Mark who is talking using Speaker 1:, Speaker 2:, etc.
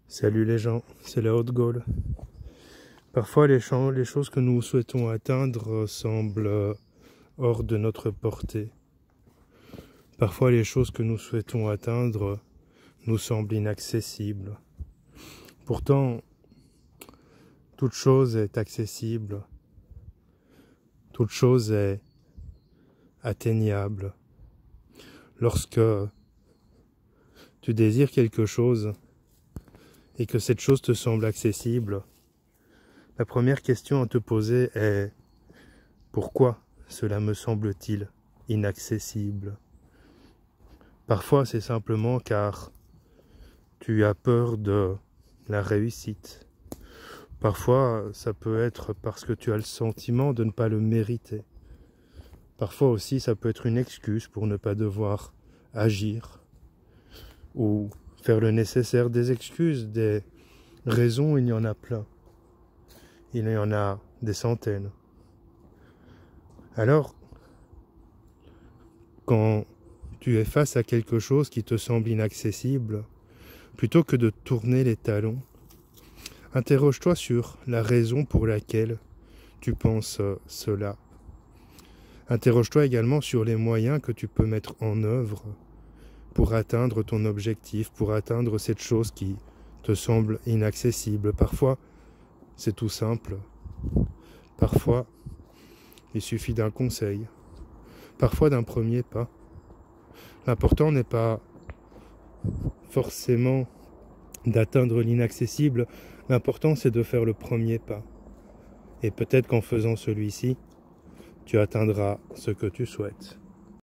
Speaker 1: Salut les gens, c'est la Haute Gaule. Parfois les choses que nous souhaitons atteindre semblent hors de notre portée. Parfois les choses que nous souhaitons atteindre nous semblent inaccessibles. Pourtant, toute chose est accessible, toute chose est atteignable. Lorsque tu désires quelque chose et que cette chose te semble accessible, la première question à te poser est: pourquoi cela me semble-t-il inaccessible? Parfois c'est simplement car tu as peur de la réussite. Parfois ça peut être parce que tu as le sentiment de ne pas le mériter. Parfois aussi ça peut être une excuse pour ne pas devoir agir ou faire le nécessaire. Des excuses, des raisons, il y en a plein. Il y en a des centaines. Alors, quand tu es face à quelque chose qui te semble inaccessible, plutôt que de tourner les talons, interroge-toi sur la raison pour laquelle tu penses cela. Interroge-toi également sur les moyens que tu peux mettre en œuvre pour atteindre ton objectif, pour atteindre cette chose qui te semble inaccessible. Parfois, c'est tout simple. Parfois, il suffit d'un conseil. Parfois d'un premier pas. L'important n'est pas forcément d'atteindre l'inaccessible. L'important, c'est de faire le premier pas. Et peut-être qu'en faisant celui-ci, tu atteindras ce que tu souhaites.